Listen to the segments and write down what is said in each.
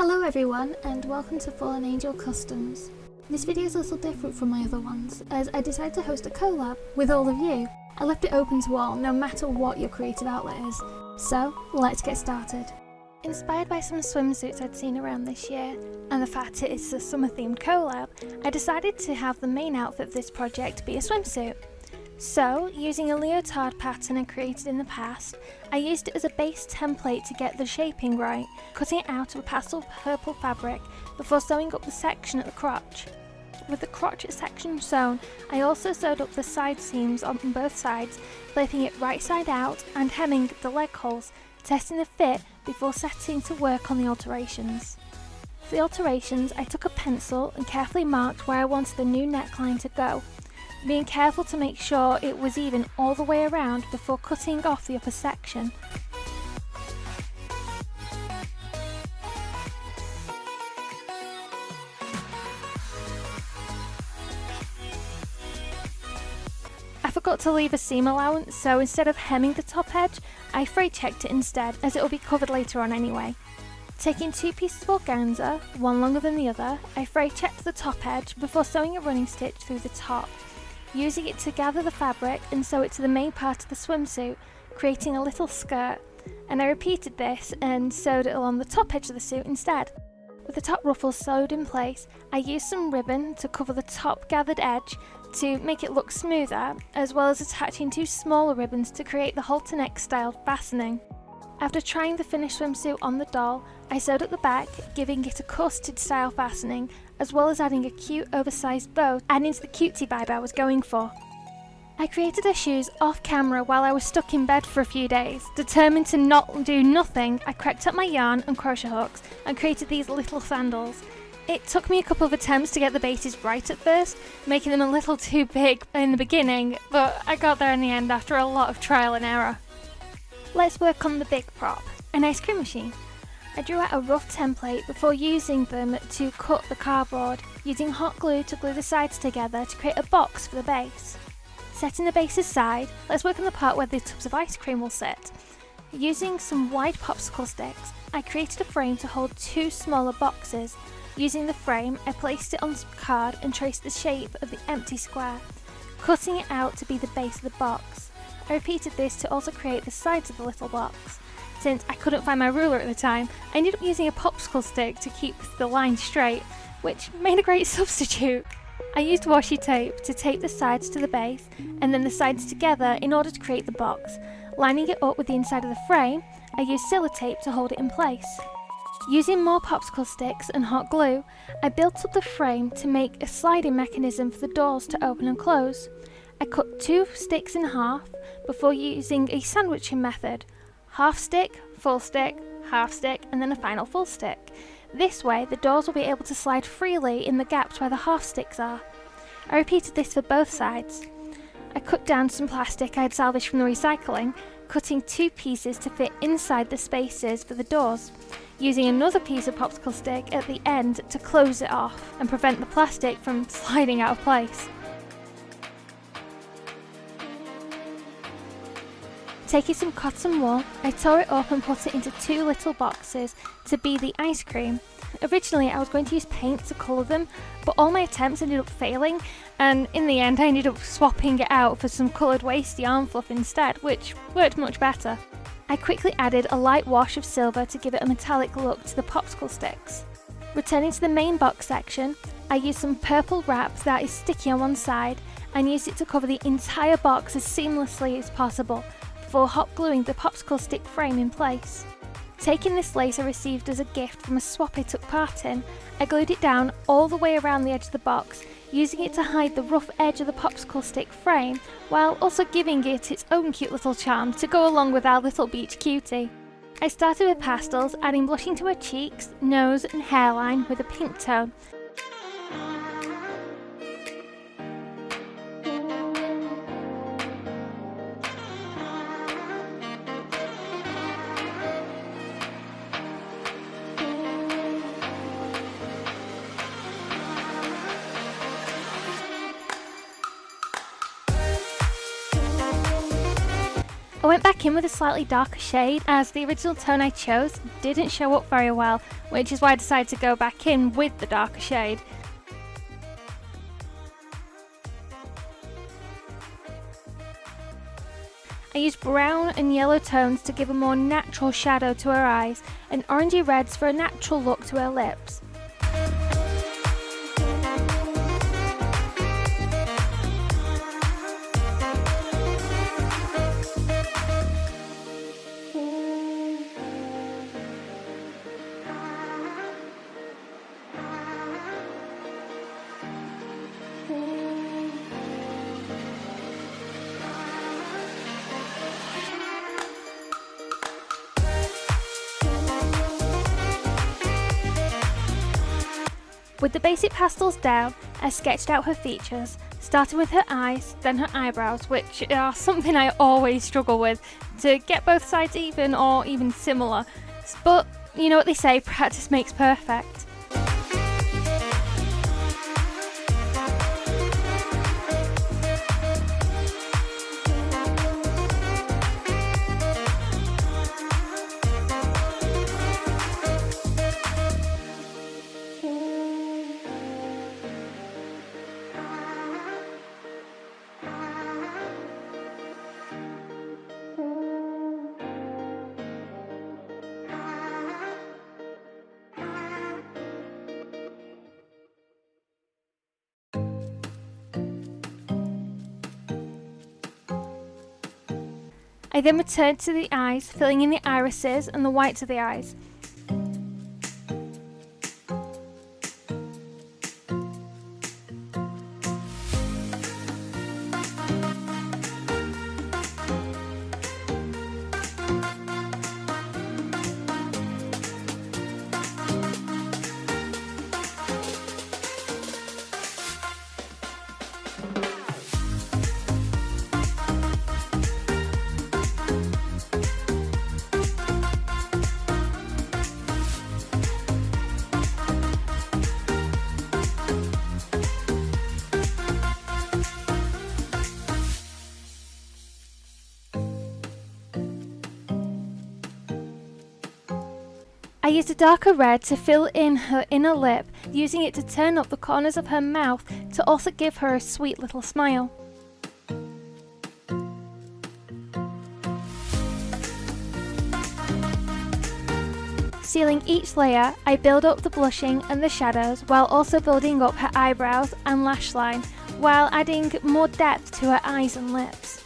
Hello everyone and welcome to Fallen Angel Customs. This video is a little different from my other ones as I decided to host a collab with all of you. I left it open to all no matter what your creative outlet is. So let's get started. Inspired by some swimsuits I'd seen around this year and the fact it is a summer themed collab, I decided to have the main outfit of this project be a swimsuit. So, using a leotard pattern I created in the past, I used it as a base template to get the shaping right, cutting it out of a pastel purple fabric before sewing up the section at the crotch. With the crotch section sewn, I also sewed up the side seams on both sides, flipping it right side out and hemming the leg holes, testing the fit before setting to work on the alterations. For the alterations, I took a pencil and carefully marked where I wanted the new neckline to go, being careful to make sure it was even all the way around before cutting off the upper section. I forgot to leave a seam allowance, so instead of hemming the top edge, I fray checked it instead, as it will be covered later on anyway. Taking two pieces of organza, one longer than the other, I fray checked the top edge before sewing a running stitch through the top, using it to gather the fabric and sew it to the main part of the swimsuit, creating a little skirt, and I repeated this and sewed it along the top edge of the suit instead. With the top ruffles sewed in place, I used some ribbon to cover the top gathered edge to make it look smoother, as well as attaching two smaller ribbons to create the halter neck style fastening. After trying the finished swimsuit on the doll, I sewed at the back, giving it a corseted style fastening, as well as adding a cute oversized bow, adding to the cutesy vibe I was going for. I created her shoes off camera while I was stuck in bed for a few days. Determined to not do nothing, I cracked up my yarn and crochet hooks and created these little sandals. It took me a couple of attempts to get the bases right at first, making them a little too big in the beginning, but I got there in the end after a lot of trial and error. Let's work on the big prop, an ice cream machine. I drew out a rough template before using them to cut the cardboard, using hot glue to glue the sides together to create a box for the base. Setting the base aside, let's work on the part where the tubs of ice cream will sit. Using some wide popsicle sticks, I created a frame to hold two smaller boxes. Using the frame, I placed it on the card and traced the shape of the empty square, cutting it out to be the base of the box. I repeated this to also create the sides of the little box. Since I couldn't find my ruler at the time, I ended up using a popsicle stick to keep the line straight, which made a great substitute. I used washi tape to tape the sides to the base and then the sides together in order to create the box. Lining it up with the inside of the frame, I used sellotape to hold it in place. Using more popsicle sticks and hot glue, I built up the frame to make a sliding mechanism for the doors to open and close. I cut two sticks in half before using a sandwiching method. Half stick, half stick, and then a final full stick. This way, the doors will be able to slide freely in the gaps where the half sticks are. I repeated this for both sides. I cut down some plastic I had salvaged from the recycling, cutting two pieces to fit inside the spaces for the doors, using another piece of popsicle stick at the end to close it off and prevent the plastic from sliding out of place. Taking some cotton wool, I tore it up and put it into two little boxes to be the ice cream. Originally I was going to use paint to colour them, but all my attempts ended up failing, and in the end I ended up swapping it out for some coloured waist yarn fluff instead, which worked much better. I quickly added a light wash of silver to give it a metallic look to the popsicle sticks. Returning to the main box section, I used some purple wrap that is sticky on one side and used it to cover the entire box as seamlessly as possible, before hot gluing the popsicle stick frame in place. Taking this lace I received as a gift from a swap I took part in, I glued it down all the way around the edge of the box, using it to hide the rough edge of the popsicle stick frame, while also giving it its own cute little charm to go along with our little beach cutie. I started with pastels, adding blushing to her cheeks, nose and hairline with a pink tone. went back in with a slightly darker shade as the original tone I chose didn't show up very well, which is why I decided to go back in with the darker shade. I used brown and yellow tones to give a more natural shadow to her eyes, and orangey reds for a natural look to her lips. With the basic pastels down, I sketched out her features, starting with her eyes, then her eyebrows, which are something I always struggle with, to get both sides even or even similar. But you know what they say, practice makes perfect. I then returned to the eyes, filling in the irises and the whites of the eyes. I used a darker red to fill in her inner lip, using it to turn up the corners of her mouth to also give her a sweet little smile. Sealing each layer, I build up the blushing and the shadows while also building up her eyebrows and lash line, while adding more depth to her eyes and lips.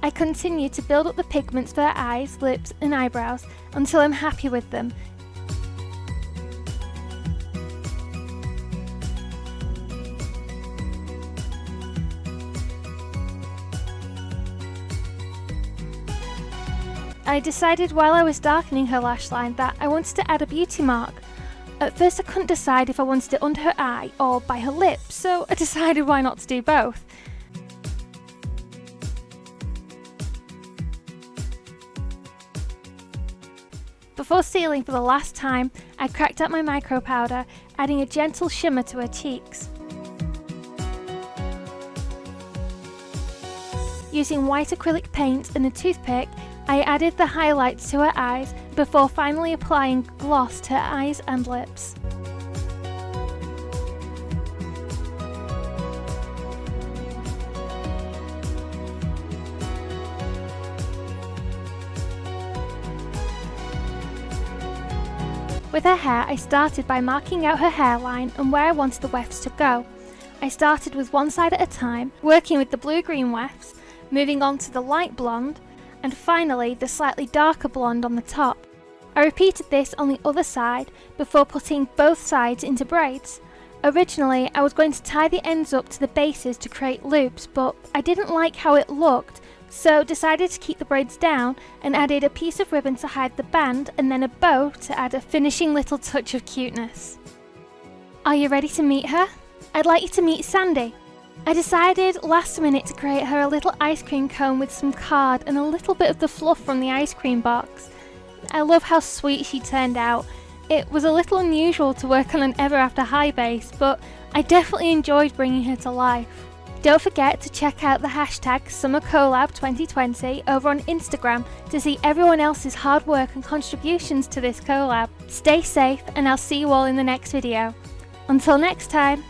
I continue to build up the pigments for her eyes, lips and eyebrows until I'm happy with them. I decided while I was darkening her lash line that I wanted to add a beauty mark. At first I couldn't decide if I wanted it under her eye or by her lips, so I decided why not to do both. Before sealing for the last time, I cracked out my micro powder, adding a gentle shimmer to her cheeks. Using white acrylic paint and a toothpick, I added the highlights to her eyes before finally applying gloss to her eyes and lips. With her hair, I started by marking out her hairline and where I wanted the wefts to go. I started with one side at a time, working with the blue-green wefts, moving on to the light blonde, and finally the slightly darker blonde on the top. I repeated this on the other side before putting both sides into braids. Originally, I was going to tie the ends up to the bases to create loops, but I didn't like how it looked, so decided to keep the braids down and added a piece of ribbon to hide the band and then a bow to add a finishing little touch of cuteness. Are you ready to meet her? I'd like you to meet Sandy. I decided last minute to create her a little ice cream cone with some card and a little bit of the fluff from the ice cream box. I love how sweet she turned out. It was a little unusual to work on an Ever After high base, but I definitely enjoyed bringing her to life. Don't forget to check out the hashtag SummerCollab2020 over on Instagram to see everyone else's hard work and contributions to this collab. Stay safe and I'll see you all in the next video. Until next time.